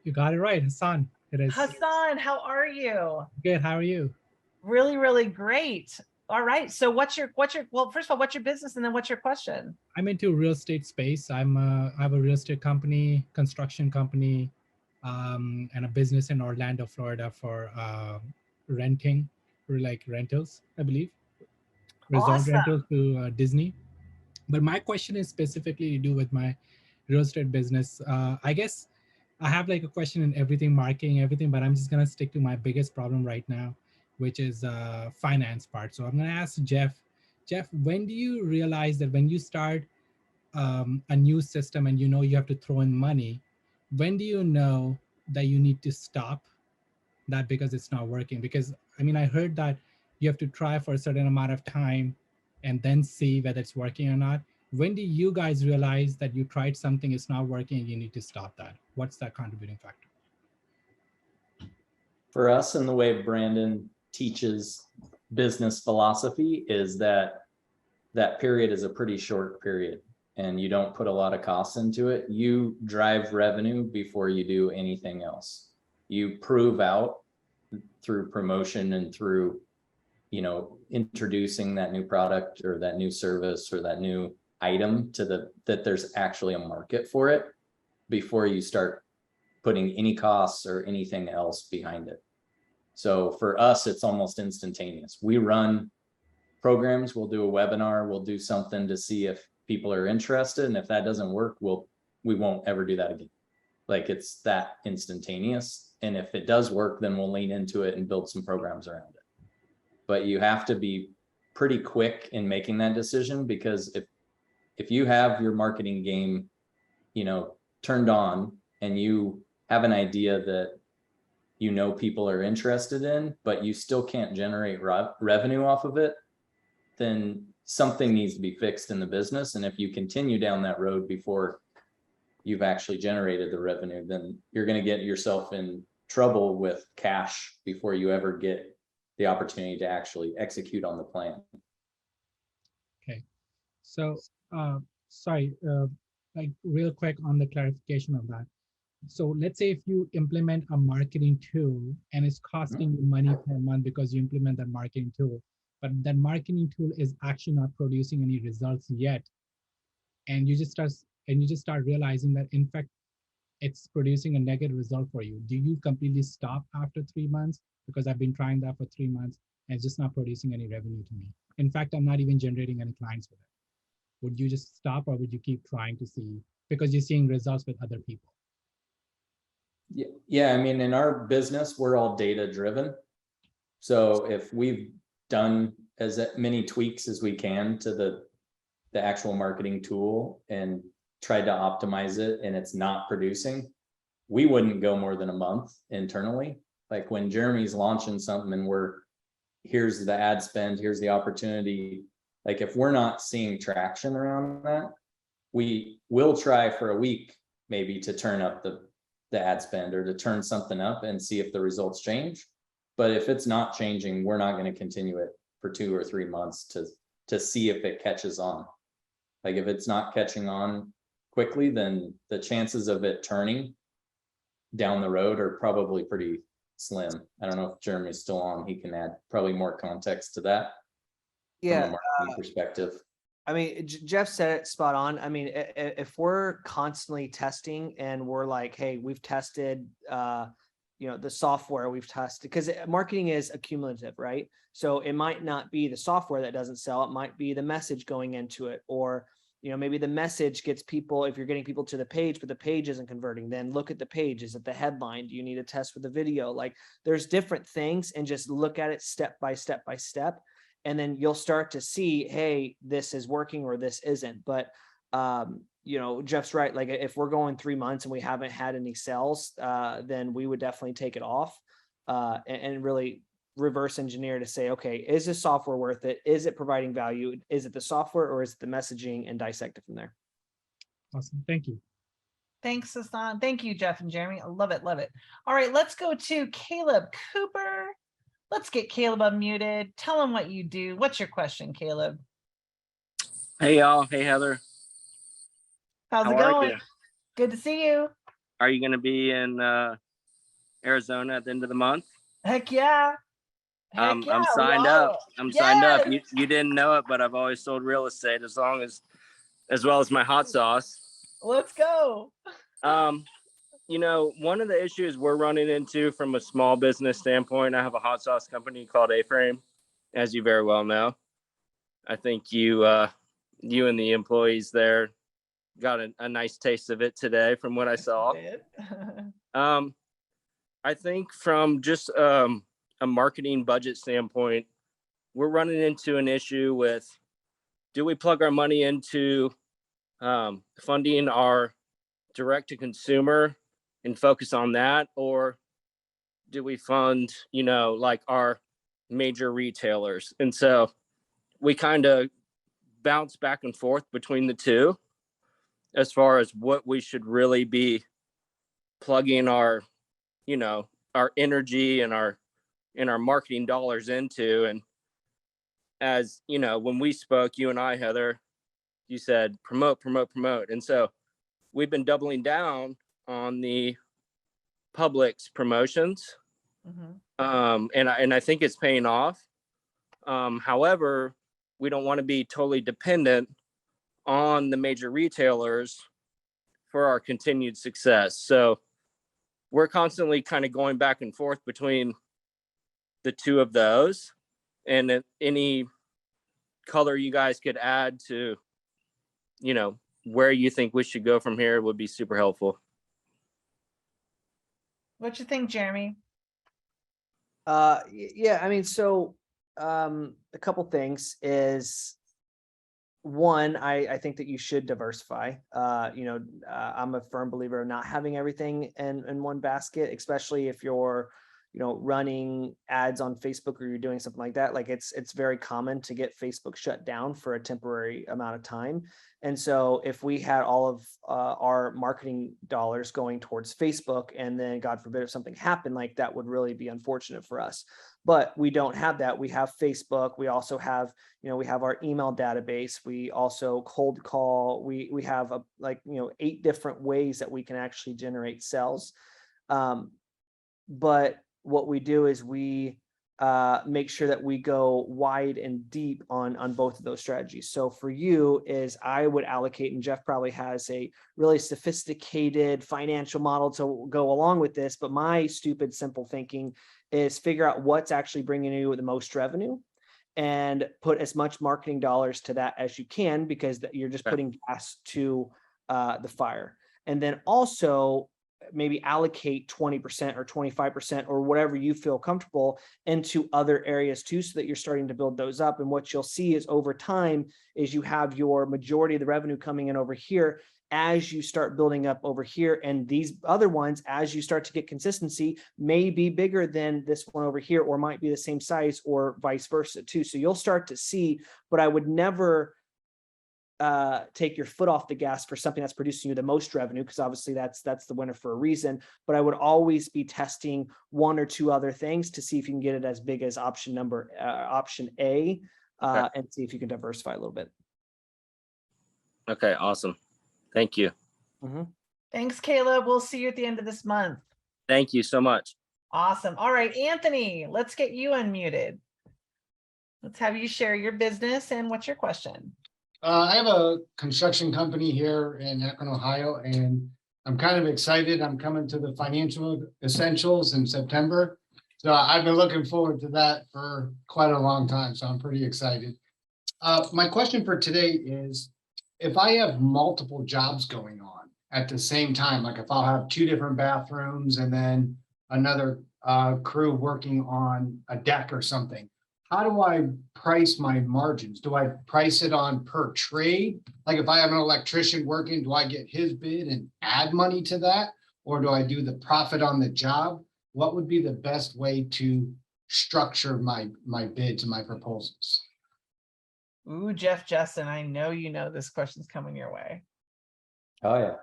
You got it right, Hassan. It is. Hassan, how are you? Good. How are you? Really, really great. All right. So well, first of all, what's your business, and then what's your question? I'm into real estate space. I have a real estate company, construction company, and a business in Orlando, Florida for renting, for like rentals, I believe. Resort Awesome. rentals to Disney. But my question is specifically to do with my real estate business. I guess I have like a question in everything, marketing, everything, but I'm just gonna stick to my biggest problem right now, which is finance part. So I'm gonna ask Jeff. Jeff, when do you realize that when you start a new system and you know you have to throw in money, when do you know that you need to stop that because it's not working? Because I mean, I heard that you have to try for a certain amount of time and then see whether it's working or not. When do you guys realize that you tried something, it's not working, and you need to stop that? What's that contributing factor? For us, and the way Brandon teaches business philosophy is that that period is a pretty short period and you don't put a lot of costs into it. You drive revenue before you do anything else. You prove out through promotion and through, you know, introducing that new product or that new service or that new item to that there's actually a market for it before you start putting any costs or anything else behind it. So for us, it's almost instantaneous. We run programs, we'll do a webinar, we'll do something to see if people are interested. And if that doesn't work, we won't ever do that again. Like, it's that instantaneous. And if it does work, then we'll lean into it and build some programs around it. But you have to be pretty quick in making that decision, because if you have your marketing game, you know, turned on and you have an idea that you know people are interested in, but you still can't generate revenue off of it, then something needs to be fixed in the business. And if you continue down that road before you've actually generated the revenue, then you're going to get yourself in trouble with cash before you ever get the opportunity to actually execute on the plan. Okay. So, sorry, like real quick on the clarification of that. So let's say if you implement a marketing tool and it's costing you money per month because you implement that marketing tool, but that marketing tool is actually not producing any results yet, and you just start realizing that in fact it's producing a negative result for you. Do you completely stop after 3 months? Because I've been trying that for 3 months and it's just not producing any revenue to me. In fact, I'm not even generating any clients with it. Would you just stop, or would you keep trying to see, because you're seeing results with other people? Yeah, I mean, in our business, we're all data driven. So if we've done as many tweaks as we can to the actual marketing tool and tried to optimize it and it's not producing, we wouldn't go more than a month internally. Like when Jeremy's launching something and here's the ad spend, here's the opportunity. Like if we're not seeing traction around that, we will try for a week maybe to turn up the ad spend or to turn something up and see if the results change. But if it's not changing, we're not going to continue it for 2 or 3 months to see if it catches on. Like if it's not catching on quickly, then the chances of it turning down the road are probably pretty slim. I don't know if Jeremy's still on. He can add probably more context to that. Yeah, from a marketing perspective. I mean, Jeff said it spot on. I mean, if we're constantly testing and we're like, hey, we've tested, the software we've tested, because marketing is accumulative, right? So it might not be the software that doesn't sell. It might be the message going into it, or, maybe the message gets people, if you're getting people to the page, but the page isn't converting, then look at the page. Is it the headline? Do you need a test with the video? Like there's different things, and just look at it step by step by step. And then you'll start to see, hey, this is working or this isn't. But, Jeff's right. Like if we're going 3 months and we haven't had any sales, then we would definitely take it off and really reverse engineer to say, okay, is this software worth it? Is it providing value? Is it the software or is it the messaging, and dissect it from there? Awesome. Thank you. Thanks, Hassan. Thank you, Jeff and Jeremy. I love it. Love it. All right, let's go to Caleb Cooper. Let's get Caleb unmuted. Tell him what you do. What's your question, Caleb? Hey, y'all. Hey, Heather. How's it going? Good to see you. Are you going to be in Arizona at the end of the month? Heck yeah. I'm signed up. I'm signed up. You didn't know it, but I've always sold real estate as well as my hot sauce. Let's go. One of the issues we're running into from a small business standpoint, I have a hot sauce company called A-Frame, as you very well know. I think you you and the employees there got a nice taste of it today from what I saw. I think from just a marketing budget standpoint, we're running into an issue with, do we plug our money into funding our direct to consumer and focus on that, or do we fund, like our major retailers? And so we kind of bounce back and forth between the two as far as what we should really be plugging our, our energy and our marketing dollars into. And as when we spoke, you and I, Heather, you said promote. And so we've been doubling down on the Publix promotions. And I think it's paying off. However, we don't want to be totally dependent on the major retailers for our continued success. So we're constantly kind of going back and forth between the two of those. And any color you guys could add to, where you think we should go from here would be super helpful. What you think, Jeremy? Yeah, I mean, so a couple things is, one, I think that you should diversify. I'm a firm believer of not having everything in one basket, especially if you're, running ads on Facebook or you're doing something like that. Like it's very common to get Facebook shut down for a temporary amount of time. And so if we had all of our marketing dollars going towards Facebook, and then God forbid if something happened, like that would really be unfortunate for us. But we don't have that. We have Facebook. We also have, we have our email database. We also cold call. We have 8 different ways that we can actually generate sales. But what we do is we make sure that we go wide and deep on both of those strategies. So for you is I would allocate, and Jeff probably has a really sophisticated financial model to go along with this, but my stupid, simple thinking is figure out what's actually bringing you the most revenue and put as much marketing dollars to that as you can, because you're just putting gas to the fire. And then also maybe allocate 20% or 25% or whatever you feel comfortable into other areas too, so that you're starting to build those up. And what you'll see is over time is you have your majority of the revenue coming in over here as you start building up over here. And these other ones, as you start to get consistency, may be bigger than this one over here, or might be the same size, or vice versa too. So you'll start to see, but I would never take your foot off the gas for something that's producing you the most revenue, because obviously that's the winner for a reason. But I would always be testing 1 or 2 other things to see if you can get it as big as option A, and see if you can diversify a little bit. Okay, awesome. Thank you. Thanks, Caleb. We'll see you at the end of this month. Thank you so much. Awesome. All right, Anthony, let's get you unmuted. Let's have you share your business and what's your question? I have a construction company here in Akron, Ohio, and I'm kind of excited. I'm coming to the Financial Essentials in September. So I've been looking forward to that for quite a long time. So I'm pretty excited. My question for today is, if I have multiple jobs going on at the same time, like if I'll have 2 different bathrooms and then another crew working on a deck or something, how do I price my margins? Do I price it on per trade? Like if I have an electrician working, do I get his bid and add money to that? Or do I do the profit on the job? What would be the best way to structure my bids and my proposals? Ooh, Jeff Jessen, I know you know this question's coming your way. Oh yeah.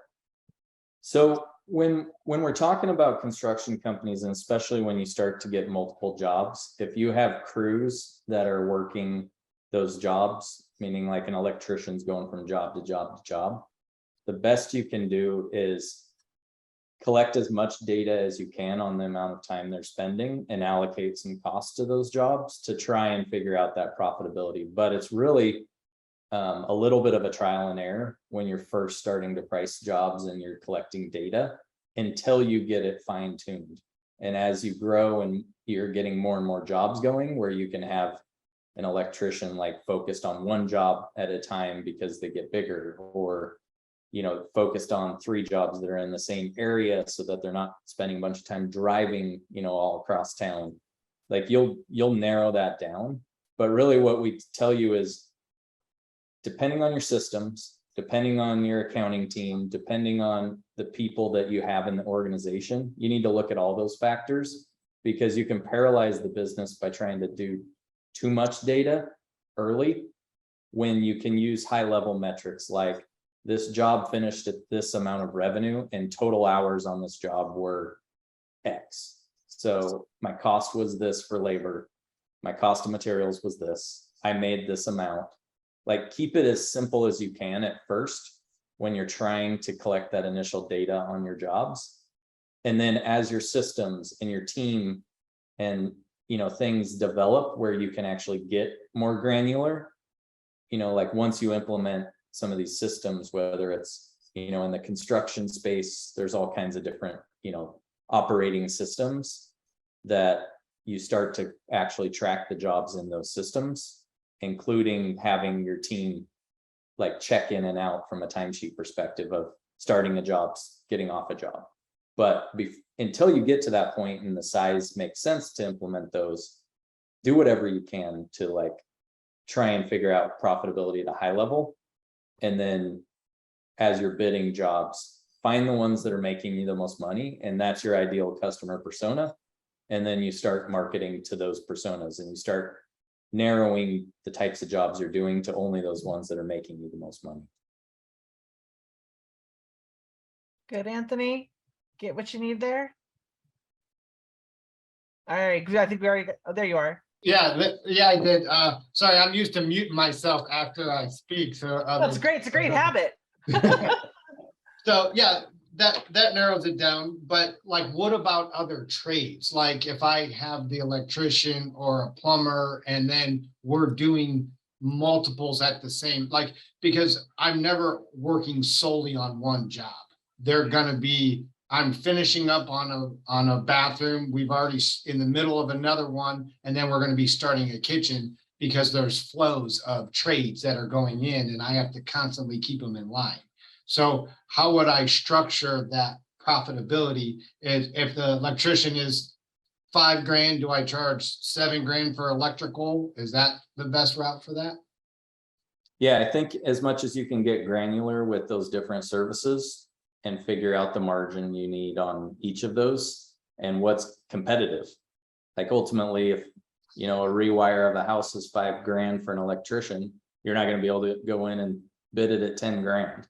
So when we're talking about construction companies, and especially when you start to get multiple jobs, if you have crews that are working those jobs, meaning like an electrician's going from job to job to job, the best you can do is collect as much data as you can on the amount of time they're spending and allocate some costs to those jobs to try and figure out that profitability. But it's really a little bit of a trial and error when you're first starting to price jobs and you're collecting data until you get it fine-tuned. And as you grow and you're getting more and more jobs going where you can have an electrician like focused on one job at a time because they get bigger, or focused on 3 jobs that are in the same area so that they're not spending a bunch of time driving, all across town. Like you'll narrow that down. But really what we tell you is, depending on your systems, depending on your accounting team, depending on the people that you have in the organization, you need to look at all those factors, because you can paralyze the business by trying to do too much data early, when you can use high level metrics like this job finished at this amount of revenue and total hours on this job were X. So my cost was this for labor. My cost of materials was this. I made this amount. Like, keep it as simple as you can at first when you're trying to collect that initial data on your jobs. And then as your systems and your team and things develop where you can actually get more granular, like once you implement some of these systems, whether it's in the construction space, there's all kinds of different operating systems that you start to actually track the jobs in those systems, including having your team like check in and out from a timesheet perspective of starting a job, getting off a job. But until you get to that point and the size makes sense to implement those, do whatever you can to like try and figure out profitability at a high level. And then as you're bidding jobs, find the ones that are making you the most money, and that's your ideal customer persona. And then you start marketing to those personas, and you start narrowing the types of jobs you're doing to only those ones that are making you the most money. Good, Anthony. Get what you need there. All right, I think we already, oh, there you are. Yeah, I did. Sorry, I'm used to muting myself after I speak. So That's great. It's a great habit. So yeah, that narrows it down. But like, what about other trades? Like if I have the electrician or a plumber, and then we're doing multiples at the same, like, because I'm never working solely on one job. They're gonna be, I'm finishing up on a bathroom. We've already in the middle of another one, and then we're going to be starting a kitchen, because there's flows of trades that are going in, and I have to constantly keep them in line. So how would I structure that profitability? If the electrician is $5,000, do I charge $7,000 for electrical? Is that the best route for that? Yeah, I think as much as you can get granular with those different services and figure out the margin you need on each of those and what's competitive. Like ultimately, if a rewire of a house is $5,000 for an electrician, you're not going to be able to go in and bid it at $10,000.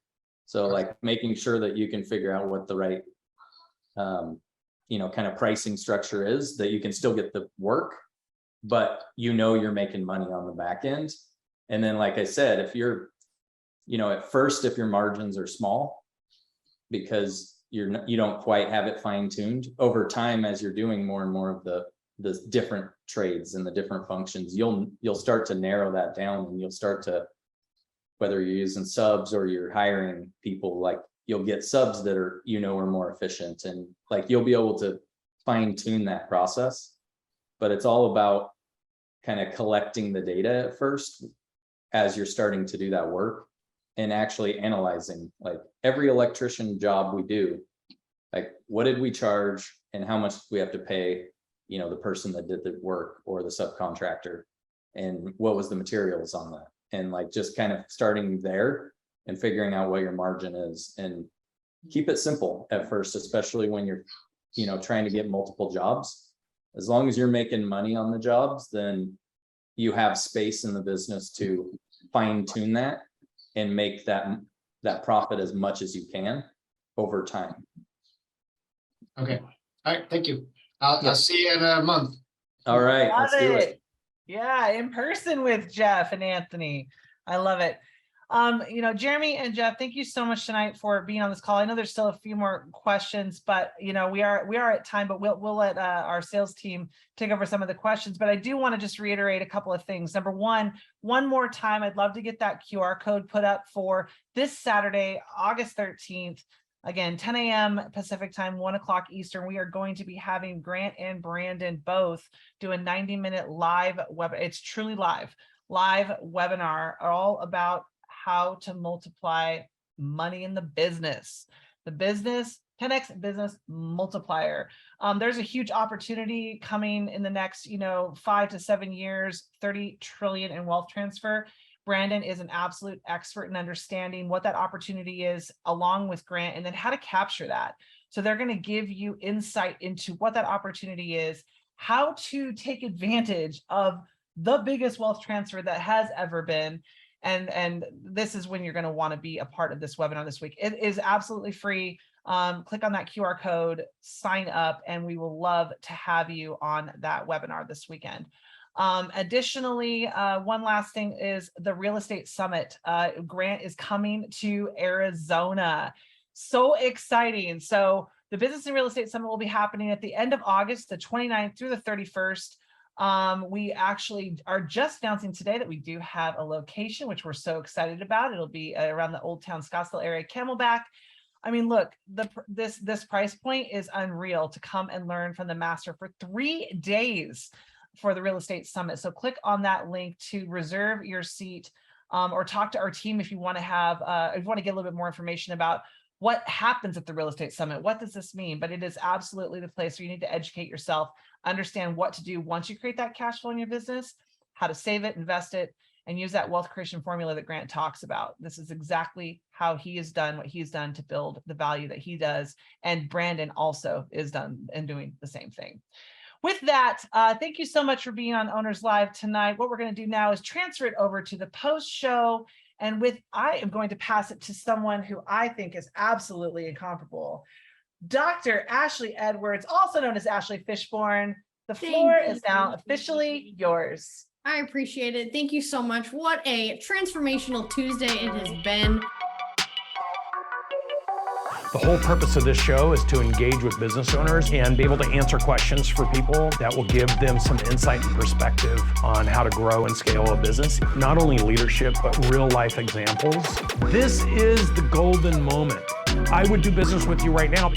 So like making sure that you can figure out what the right kind of pricing structure is, that you can still get the work, but you're making money on the back end. And then like I said, if you're at first, if your margins are small, because you don't quite have it fine-tuned, over time, as you're doing more and more of the different trades and the different functions, you'll start to narrow that down, and you'll start to, whether you're using subs or you're hiring people, like you'll get subs that are are more efficient, and like you'll be able to fine-tune that process. But it's all about kind of collecting the data at first as you're starting to do that work, and actually analyzing like every electrician job we do, like what did we charge and how much do we have to pay, the person that did the work or the subcontractor, and what was the materials on that, and like just kind of starting there and figuring out what your margin is, and keep it simple at first, especially when you're, trying to get multiple jobs. As long as you're making money on the jobs, then you have space in the business to fine tune that and make that profit as much as you can over time. Okay. All right. Thank you. I'll see you in a month. All right. Love Let's do it. Yeah, in person with Jeff and Anthony. I love it. Jeremy and Jeff, thank you so much tonight for being on this call. I know there's still a few more questions, but we are at time, but we'll let our sales team take over some of the questions. But I do want to just reiterate a couple of things. Number one more time, I'd love to get that QR code put up for this Saturday, August 13th. Again, 10 a.m. Pacific time, 1 o'clock Eastern. We are going to be having Grant and Brandon both do a 90-minute live web. It's truly live webinar, all about how to multiply money in the business. The business 10x business multiplier. There's a huge opportunity coming in the next, 5 to 7 years, 30 trillion in wealth transfer. Brandon is an absolute expert in understanding what that opportunity is, along with Grant, and then how to capture that. So they're going to give you insight into what that opportunity is, how to take advantage of the biggest wealth transfer that has ever been. And this is when you're going to want to be a part of this webinar this week. It is absolutely free. Click on that QR code, sign up, and we will love to have you on that webinar this weekend. Additionally, one last thing is the Real Estate Summit. Grant is coming to Arizona. So exciting. So the Business and Real Estate Summit will be happening at the end of August, the 29th through the 31st. We actually are just announcing today that we do have a location, which we're so excited about. It'll be around the Old Town Scottsdale area, Camelback. I mean, look, this price point is unreal to come and learn from the master for 3 days for the Real Estate Summit. So click on that link to reserve your seat, or talk to our team if you want to have, if you want to get a little bit more information about what happens at the Real Estate Summit. What does this mean? But it is absolutely the place where you need to educate yourself, understand what to do once you create that cash flow in your business, how to save it, invest it, and use that wealth creation formula that Grant talks about. This is exactly how he has done what he's done to build the value that he does. And Brandon also is done and doing the same thing. With that, thank you so much for being on Owners Live tonight. What we're going to do now is transfer it over to the post show. And I am going to pass it to someone who I think is absolutely incomparable. Dr. Ashley Edwards, also known as Ashley Fishborn. The floor is now officially yours. I appreciate it. Thank you so much. What a transformational Tuesday it has been. The whole purpose of this show is to engage with business owners and be able to answer questions for people that will give them some insight and perspective on how to grow and scale a business. Not only leadership, but real life examples. This is the golden moment. I would do business with you right now.